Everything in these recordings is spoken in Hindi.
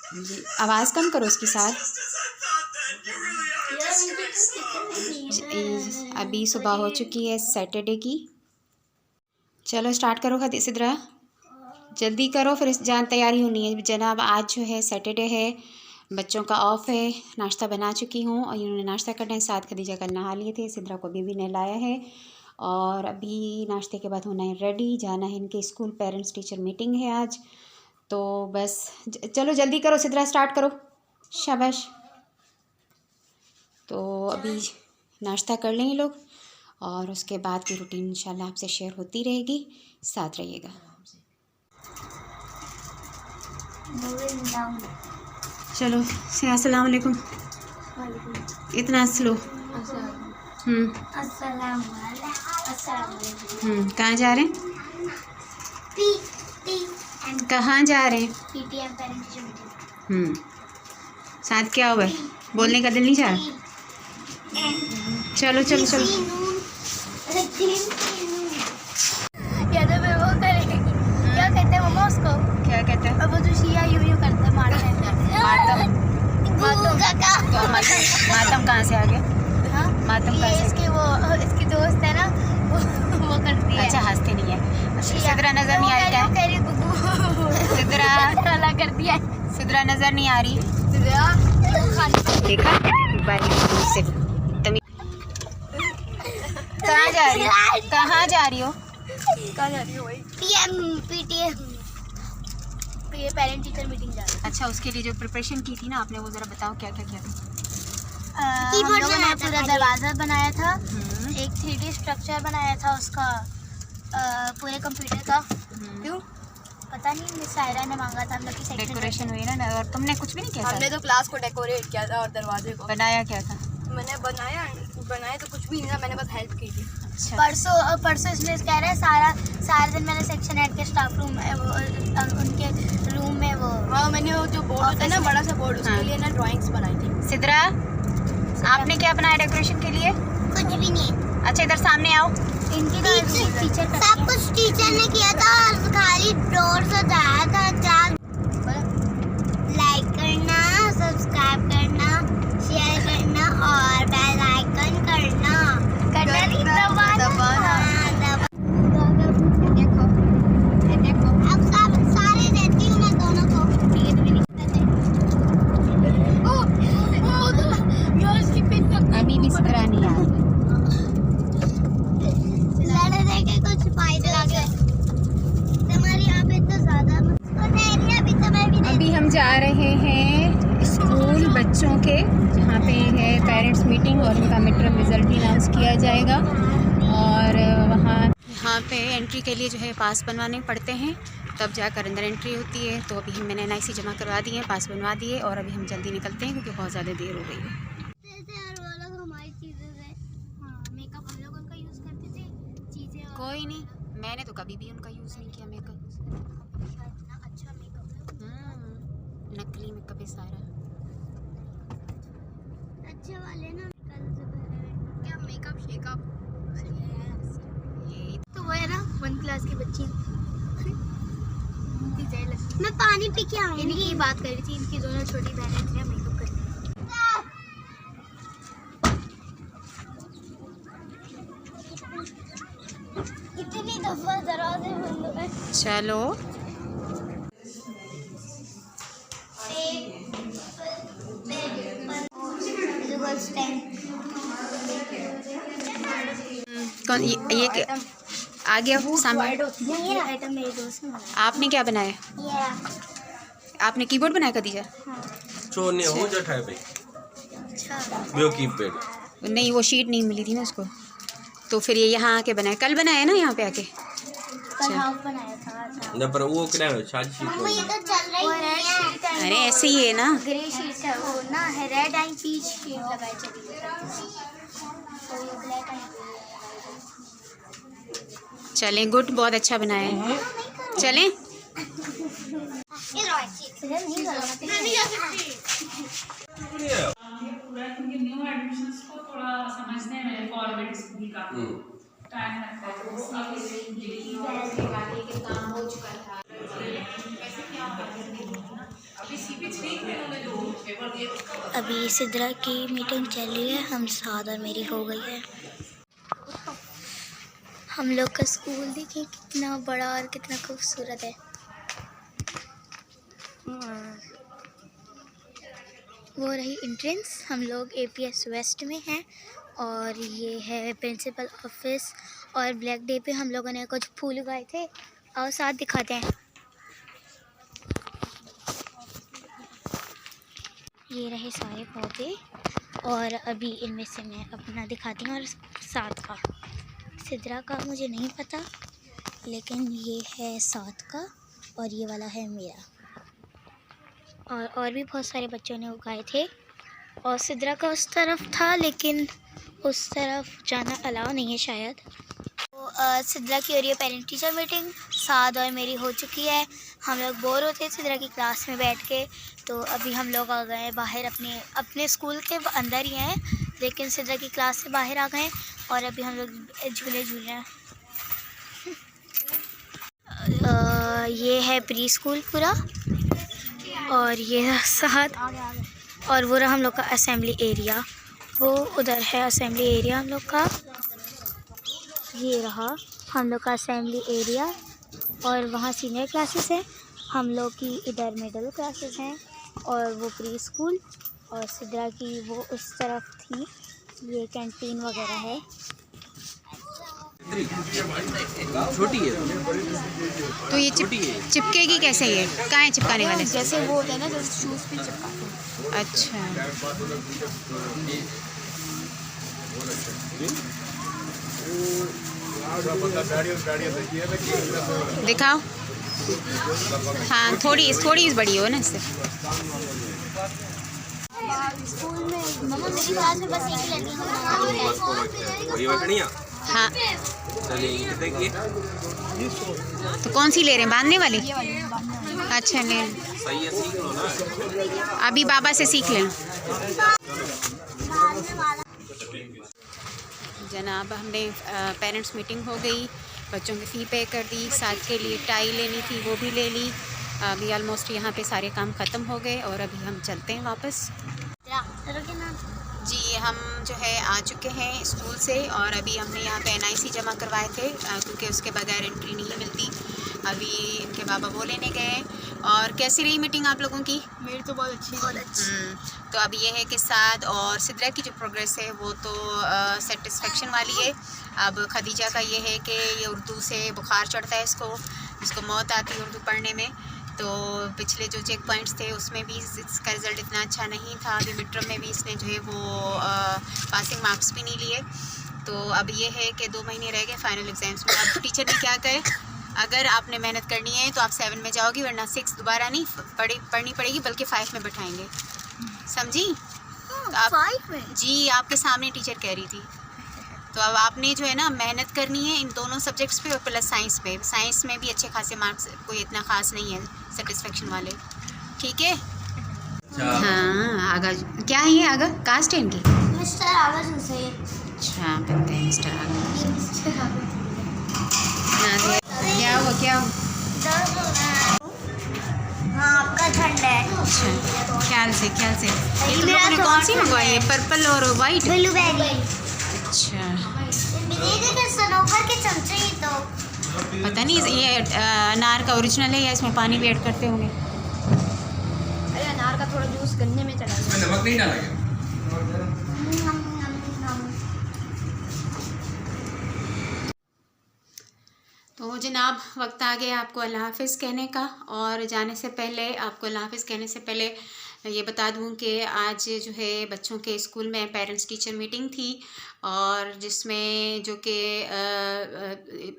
जी आवाज़ कम करो उसके साथ। अभी सुबह हो चुकी है सैटरडे की। चलो स्टार्ट करो सिद्रा, जल्दी करो फिर जान तैयारी होनी है जनाब। आज जो है सैटरडे है, बच्चों का ऑफ है। नाश्ता बना चुकी हूँ और इन्होंने नाश्ता करना है। साथ खदीजा कल नहा लिए थे, सिद्रा को अभी भी नहलाया है और अभी नाश्ते के बाद होना है रेडी, जाना है इनके स्कूल। पेरेंट्स टीचर मीटिंग है आज, तो बस चलो जल्दी करो सिद्रा, स्टार्ट करो, शाबाश। तो अभी नाश्ता कर लें लोग और उसके बाद की रूटीन इंशाल्लाह आपसे शेयर होती रहेगी, साथ रहिएगा। चलो अस्सलाम वालेकुम। इतना स्लो। कहाँ जा रहे हैं? कहाँ जा रहे हैं? PTM parent teacher meeting. साथ क्या हुआ है? बोलने का दिल नहीं चाह रहा? चलो चलो चलो। या तो फिर वो करेगी, क्या कहते हैं मम्मा उसको? क्या कहते हैं? अब वो जो शिया यूं करता है, मारता है। मातम। मातम कहाँ से आ गया? हाँ? मातम कहाँ से? इसके वो इसकी दोस्त है ना, वो करती है। अच्छा हंसते नहीं है। सिद्रा नजर नहीं आ रही क्या? सिद्रा कर दिया है। सिद्रा नजर नहीं आ रही। देखा से कहाँ जा रही हो? कहाँ जा रही हो? कहाँ जा रही हो? पीटीएम ये पेरेंट टीचर मीटिंग जा रही है। अच्छा उसके लिए जो प्रिपरेशन की थी ना आपने, वो जरा बताओ क्या क्या किया था? हम लोगों ने पूरा दरवाज़ा बनाया था, एक 3D स्ट्रक्चर बनाया था उसका, पूरे कंप्यूटर का। क्यों पता नहीं, मिस सायरा ने मांगा था हम लोग की सेक्शन डेकोरेशन हुई ना। और तुमने कुछ भी नहीं किया? हमने तो क्लास को डेकोरेट किया था और दरवाजे को। बनाया क्या था? मैंने बनाया तो कुछ भी नहीं था, मैंने बस हेल्प की थी। अच्छा। परसों इसलिए कह रहे हैं सारा दिन मैंने सेक्शन हेड के स्टाफ रूम में उनके रूम में वो मैंने वो जो बोर्ड होता है ना, बड़ा सा बोर्ड, उसके लिए ना ड्राइंग्स बनाई थी। सिद्रा आपने क्या बनाया डेकोरेशन के लिए? कुछ भी नहीं। अच्छा इधर सामने आओ। इनकी टीचर सब कुछ टीचर ने किया था, खाली डोर सजाया था। चार लाइक करना, सब्सक्राइब करना, शेयर करना और बेल आइकन करना नहीं दबाना। देखो अब सब सारे देती हूँ मैं दोनों को। अभी भी सिद्रा नहीं आ रही। लड़ने के कुछ फायदे लगे तुम्हारी यहाँ पे तो ज्यादा अभी हम जा रहे हैं स्कूल बच्चों के, जहाँ पे है पेरेंट्स मीटिंग और उनका मिड टर्म रिज़ल्ट भी अनाउंस किया जाएगा। और यहाँ पे एंट्री के लिए जो है पास बनवाने पड़ते हैं, तब जाकर अंदर एंट्री होती है। तो अभी मैंने NIC जमा करवा दी है, पास बनवा दिए और अभी हम जल्दी निकलते हैं क्योंकि बहुत ज़्यादा देर हो गई है। कोई नहीं, मैंने तो कभी भी उनका यूज़ नहीं किया मेकअप। अच्छा मेकअप, नकली मेकअप है सारा। अच्छे वाले ना क्या मेकअप शेकअप ये तो वो है ना 1 क्लास की बच्ची। मैं पानी पी के आऊंगी। इनकी बात कर रही थी, इनकी दोनों छोटी बहनें थी मेकअप करती। कितनी दफा दरवाजे बंद हो गए। चलो कौन ये आ गया सामने? ये आइटम मेरे दोस्त ने बनाया। आपने क्या बनाया? आपने कीबोर्ड बनाया खदीजा? छोड़ने हो जो ठाए भाई। अच्छा वो कीपैड नहीं, वो शीट नहीं मिली थी ना उसको, तो फिर ये यहाँ आके बनाया। कल बनाया ना यहाँ पे आके? कल हाफ बनाया था। अच्छा न पर वो क्या है शादी शीट वो ये तो चल रही है। अरे ऐसे ही है ना, ग्रे शीट है वो ना, है रेड एंड पीच शीट लगाई चली है, तो ये ब्लैक एंड चलें गुड, बहुत अच्छा बनाया है। चलें न्यू एडमिशंस को थोड़ा समझने में फॉर्मेट स्कूल का टाइम लगता है। तो काम हो चुका था, अभी CP3 अभी सिद्रा की मीटिंग चल रही है, हम साथ और मेरी हो गई है। हम लोग का स्कूल देखिए कितना बड़ा और कितना खूबसूरत है। वो रही एंट्रेंस, हम लोग APS वेस्ट में हैं और ये है प्रिंसिपल ऑफिस। और ब्लैक डे पे हम लोगों ने कुछ फूल उगाए थे, और साथ दिखाते हैं। ये रहे सारे पौधे और अभी इनमें से मैं अपना दिखाती हूँ और साथ का। सिद्रा का मुझे नहीं पता, लेकिन ये है साथ का और ये वाला है मेरा। और भी बहुत सारे बच्चों ने उगाए थे और सिद्रा का उस तरफ था, लेकिन उस तरफ जाना अलाउ नहीं है शायद। तो सिद्रा की हो रही है पेरेंट टीचर मीटिंग, साद और मेरी हो चुकी है। हम लोग बोर होते हैं सिद्रा की क्लास में बैठ के, तो अभी हम लोग आ गए हैं बाहर, अपने स्कूल के अंदर ही हैं, लेकिन सिद्रा की क्लास से बाहर आ गए और अभी हम लोग झूले झूल रहे हैं। ये है प्री स्कूल पूरा और ये साथ, और वो रहा हम लोग का असेंबली एरिया। वो उधर है असेंबली एरिया हम लोग का, ये रहा हम लोग का असेंबली एरिया। और वहाँ सीनियर क्लासेस हैं, हम लोग की इधर मिडिल क्लासेस हैं और वो प्री स्कूल। और सिद्रा की वो उस तरफ थी, ये कैंटीन वगैरह है। छोटी है तो ये चिपकेगी कैसे? ये कहाँ है चिपकाने वाले? जैसे वो होता है ना, जैसे शूज़ पे चिपकाते हैं। अच्छा, दिखाओ। हाँ, थोड़ी बड़ी हो ना इससे। स्कूल में मम्मा मेरी क्लास में बस एक ही लड़की है। हाँ, तो कौन सी ले रहे हैं? बांधने वाली? अच्छा, ले सही है, सीख लो ना। अभी बाबा से सीख लेना। जनाब, हमने पेरेंट्स मीटिंग हो गई, बच्चों की फ़ी पे कर दी, साथ के लिए टाई लेनी थी वो भी ले ली। अभी ऑलमोस्ट यहाँ पे सारे काम ख़त्म हो गए और अभी हम चलते हैं वापस। जी, हम जो है आ चुके हैं स्कूल से और अभी हमने यहाँ पे NIC जमा करवाए थे, क्योंकि उसके बगैर एंट्री नहीं मिलती। अभी इनके बाबा वो लेने गए। और कैसी रही मीटिंग आप लोगों की? मेरी तो बहुत अच्छी। तो अब ये है कि साद और सिद्रा की जो प्रोग्रेस है वो तो सेटिस्फेक्शन वाली है। अब खदीजा का ये है कि ये उर्दू से बुखार चढ़ता है इसको मौत आती है उर्दू पढ़ने में। तो पिछले जो चेक पॉइंट्स थे उसमें भी इसका रिज़ल्ट इतना अच्छा नहीं था। अभी मिड टर्म में भी इसने जो है वो पासिंग मार्क्स भी नहीं लिए। तो अब ये है कि 2 महीने रह गए फाइनल एग्ज़ाम्स में। अब टीचर ने क्या कहे, अगर आपने मेहनत करनी है तो आप 7 में जाओगी, वरना 6 दोबारा नहीं पढ़नी पड़ेगी, बल्कि 5 में बैठाएंगे। समझी? तो आप 5 में? जी, आपके सामने टीचर कह रही थी। तो अब आपने जो है ना मेहनत करनी है इन दोनों सब्जेक्ट्स पे और प्लस साइंस पे। साइंस में भी अच्छे खासे मार्क्स, कोई इतना ख़ास नहीं है सेटिस्फेक्शन वाले। ठीक है? हाँ, आगा क्या है ये? आगा कास्ट है इनकी? मिस्टर आवाज़ से। अच्छा, पता है मिस्टर आगा। ये मिस्टर आवाज़। क्या हुआ? हाँ, आपका ठंड है। अच्छा, ख्याल से ये तुम लोगों ने कौन सी मंगवाई है? पर्पल और वाइट? ब्लूबेरी। अच्छा, सनोवर के चमचे ही तो। पता नहीं ये अनार का ओरिजिनल है या इसमें पानी भी ऐड करते होंगे। अरे अनार का थोड़ा जूस गन्ने में चला गया। नमक नहीं डाला गया। तो जनाब, वक्त आ गया आपको अल्लाह हाफ़िज़ कहने का। और जाने से पहले आपको अल्लाह हाफ़िज़ कहने से पहले ये बता दूं कि आज जो है बच्चों के स्कूल में पेरेंट्स टीचर मीटिंग थी, और जिसमें जो कि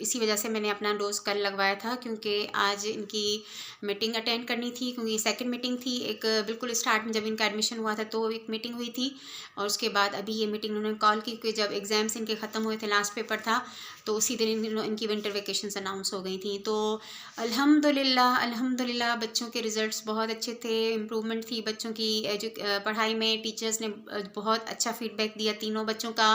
इसी वजह से मैंने अपना डोज कल लगवाया था, क्योंकि आज इनकी मीटिंग अटेंड करनी थी, क्योंकि सेकंड मीटिंग थी। एक बिल्कुल स्टार्ट में जब इनका एडमिशन हुआ था तो एक मीटिंग हुई थी, और उसके बाद अभी ये मीटिंग उन्होंने कॉल की, क्योंकि जब एग्ज़ाम्स इनके ख़त्म हुए थे, लास्ट पेपर था, तो उसी दिन इनकी विंटर वेकेशंस अनाउंस हो गई थी। तो अल्हम्दुलिल्लाह बच्चों के रिज़ल्ट्स बहुत अच्छे थे, इम्प्रूवमेंट थी बच्चों की पढ़ाई में। टीचर्स ने बहुत अच्छा फ़ीडबैक दिया तीनों बच्चों का,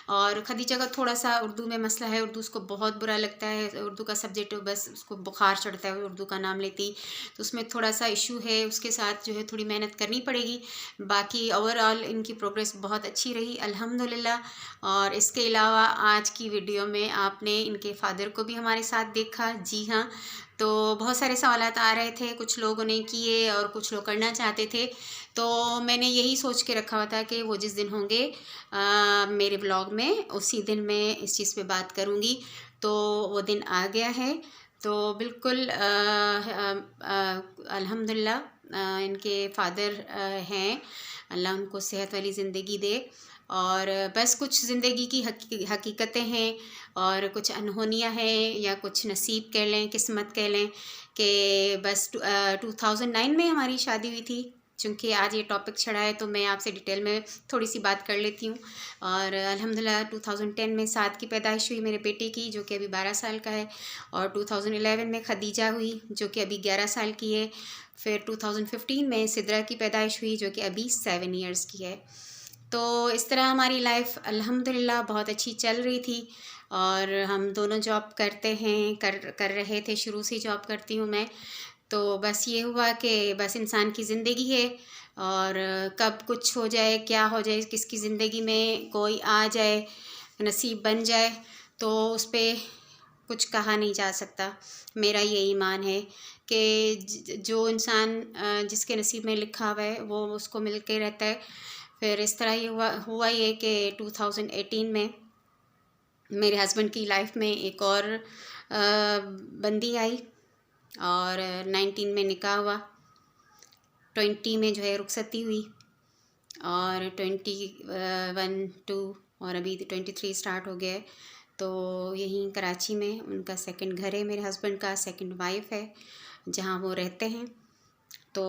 और खदीजा का थोड़ा सा उर्दू में मसला है, उर्दू उसको बहुत बुरा लगता है, उर्दू का सब्जेक्ट बस उसको बुखार चढ़ता है उर्दू का नाम लेती, तो उसमें थोड़ा सा इशू है, उसके साथ जो है थोड़ी मेहनत करनी पड़ेगी। बाकी ओवरऑल इनकी प्रोग्रेस बहुत अच्छी रही अल्हम्दुलिल्लाह। और इसके अलावा आज की वीडियो में आपने इनके फादर को भी हमारे साथ देखा। जी हाँ, तो बहुत सारे सवालात आ रहे थे, कुछ लोगों ने किए और कुछ लोग करना चाहते थे, तो मैंने यही सोच के रखा हुआ था कि वो जिस दिन होंगे मेरे ब्लॉग में, उसी दिन मैं इस चीज़ पे बात करूँगी। तो वो दिन आ गया है, तो बिल्कुल अल्हम्दुलिल्लाह इनके फादर हैं, अल्लाह उनको सेहत वाली ज़िंदगी दे। और बस कुछ ज़िंदगी की हकीकतें हैं और कुछ अनहोनियाँ हैं या कुछ नसीब कह लें, किस्मत कह लें कि बस 2009 में हमारी शादी हुई थी। चूँकि आज ये टॉपिक चढ़ा है तो मैं आपसे डिटेल में थोड़ी सी बात कर लेती हूँ। और अल्हम्दुलिल्लाह 2010 में साद की पैदाइश हुई मेरे बेटे की, जो कि अभी 12 साल का है। और 2011 में खदीजा हुई, जो कि अभी 11 साल की है। फिर 2015 में सिद्रा की पैदाइश हुई, जो कि अभी 7 ईयर्स की है। तो इस तरह हमारी लाइफ अल्हम्दुलिल्लाह बहुत अच्छी चल रही थी। और हम दोनों जॉब करते हैं, कर रहे थे, शुरू से जॉब करती हूँ मैं। तो बस ये हुआ कि बस इंसान की ज़िंदगी है और कब कुछ हो जाए, क्या हो जाए, किसकी ज़िंदगी में कोई आ जाए, नसीब बन जाए, तो उस पर कुछ कहा नहीं जा सकता। मेरा ये ईमान है कि जो इंसान जिसके नसीब में लिखा हुआ है वो उसको मिल के रहता है। फिर इस तरह ये हुआ ये कि 2018 में मेरे हस्बैंड की लाइफ में एक और बंदी आई और 19 में निकाह हुआ, 20 में जो है रुखसती हुई और 21, 2 और अभी 23 स्टार्ट हो गया है। तो यहीं कराची में उनका सेकंड घर है, मेरे हस्बैंड का सेकंड वाइफ है जहाँ वो रहते हैं। तो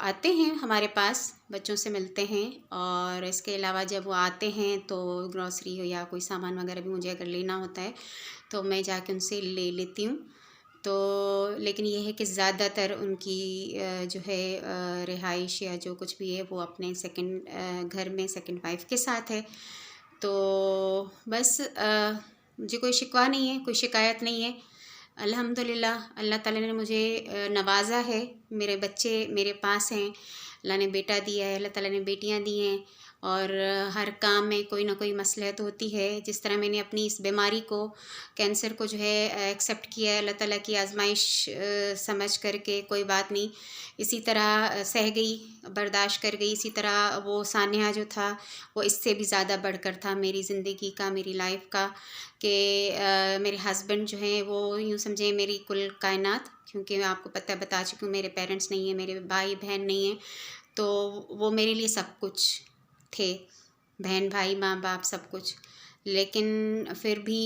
आते हैं हमारे पास, बच्चों से मिलते हैं। और इसके अलावा जब वो आते हैं तो ग्रॉसरी हो या कोई सामान वगैरह भी मुझे अगर लेना होता है तो मैं जाके उनसे ले लेती हूँ। तो लेकिन ये है कि ज़्यादातर उनकी जो है रिहाइश या जो कुछ भी है वो अपने सेकंड घर में सेकंड वाइफ के साथ है। तो बस मुझे कोई शिकवा नहीं है, कोई शिकायत नहीं है। अल्हम्दुलिल्लाह अल्लाह ताला ने मुझे नवाजा है, मेरे बच्चे मेरे पास हैं, अल्लाह ने बेटा दिया है, अल्लाह ताला ने बेटियां दी हैं। और हर काम में कोई ना कोई मसलहत होती है। जिस तरह मैंने अपनी इस बीमारी को, कैंसर को जो है एक्सेप्ट किया है, अल्लाह ताला की आजमाइश समझ करके कोई बात नहीं, इसी तरह सह गई, बर्दाश्त कर गई। इसी तरह वो सानिया जो था वो इससे भी ज़्यादा बढ़कर था मेरी ज़िंदगी का, मेरी लाइफ का, कि मेरे हस्बैंड जो हैं वो यूँ समझे मेरी कुल कायनात। क्योंकि मैं आपको बता चुकी हूँ, मेरे पेरेंट्स नहीं हैं, मेरे भाई बहन नहीं हैं, तो वो मेरे लिए सब कुछ थे, बहन भाई माँ बाप सब कुछ। लेकिन फिर भी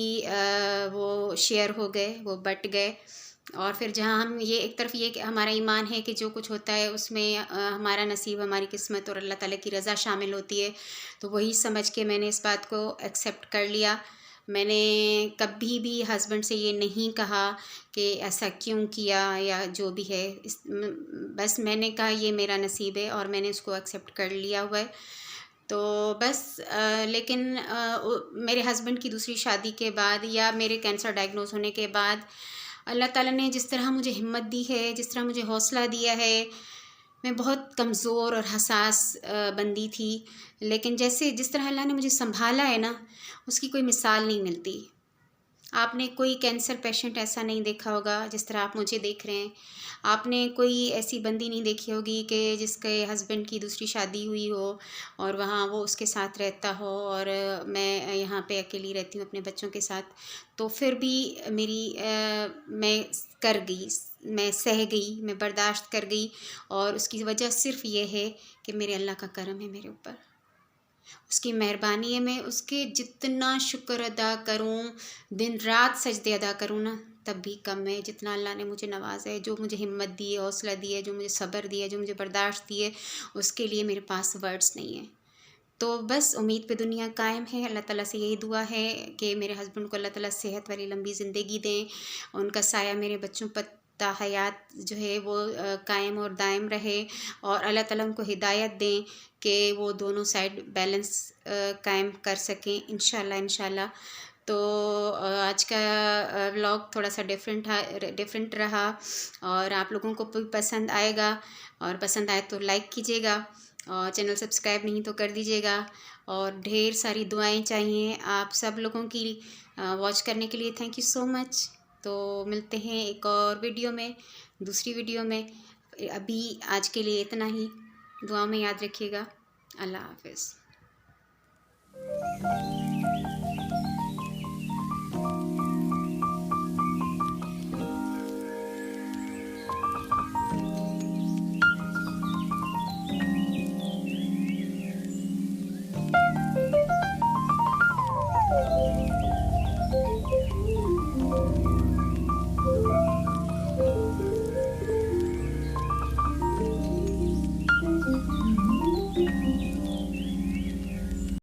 वो शेयर हो गए, वो बट गए। और फिर जहाँ हम ये एक तरफ ये कि हमारा ईमान है कि जो कुछ होता है उसमें हमारा नसीब, हमारी किस्मत और अल्लाह ताला की रज़ा शामिल होती है। तो वही समझ के मैंने इस बात को एक्सेप्ट कर लिया। मैंने कभी भी हस्बैंड से ये नहीं कहा कि ऐसा क्यों किया या जो भी है, बस मैंने कहा ये मेरा नसीब है और मैंने उसको एक्सेप्ट कर लिया हुआ है। तो बस लेकिन मेरे हस्बैंड की दूसरी शादी के बाद या मेरे कैंसर डायग्नोज होने के बाद अल्लाह ताला ने जिस तरह मुझे हिम्मत दी है, जिस तरह मुझे हौसला दिया है, मैं बहुत कमज़ोर और हसास बंदी थी। लेकिन जिस तरह अल्लाह ने मुझे संभाला है ना, उसकी कोई मिसाल नहीं मिलती। आपने कोई कैंसर पेशेंट ऐसा नहीं देखा होगा जिस तरह आप मुझे देख रहे हैं। आपने कोई ऐसी बंदी नहीं देखी होगी कि जिसके हस्बैंड की दूसरी शादी हुई हो और वहाँ वो उसके साथ रहता हो और मैं यहाँ पे अकेली रहती हूँ अपने बच्चों के साथ। तो फिर भी मैं कर गई, मैं सह गई, मैं बर्दाश्त कर गई। और उसकी वजह सिर्फ़ ये है कि मेरे अल्लाह का करम है मेरे ऊपर, उसकी मेहरबानी है। मैं उसके जितना शुक्र अदा करूं, दिन रात सजदे अदा करूं ना, तब भी कम है। जितना अल्लाह ने मुझे नवाजा है, जो मुझे हिम्मत दी है, हौसला दी है, जो मुझे सब्र दिया है, जो मुझे बर्दाश्त दी है, उसके लिए मेरे पास वर्ड्स नहीं है। तो बस उम्मीद पे दुनिया कायम है। अल्लाह ताला से यही दुआ है कि मेरे हस्बैंड को अल्लाह ताला सेहत वाली लंबी ज़िंदगी दें, उनका साया मेरे बच्चों पर रिश्ता हयात जो है वो कायम और दायम रहे, और अल्लाह ताला उनको हिदायत दें कि वो दोनों साइड बैलेंस कायम कर सकें इंशाल्लाह। तो आज का व्लॉग थोड़ा सा डिफरेंट रहा, और आप लोगों को भी पसंद आएगा, और पसंद आए तो लाइक कीजिएगा, और चैनल सब्सक्राइब नहीं तो कर दीजिएगा, और ढेर सारी दुआएं चाहिए आप सब लोगों की वॉच करने के लिए। Thank you so much. तो मिलते हैं एक और वीडियो में, दूसरी वीडियो में। अभी आज के लिए इतना ही, दुआ में याद रखिएगा। अल्लाह हाफिज़।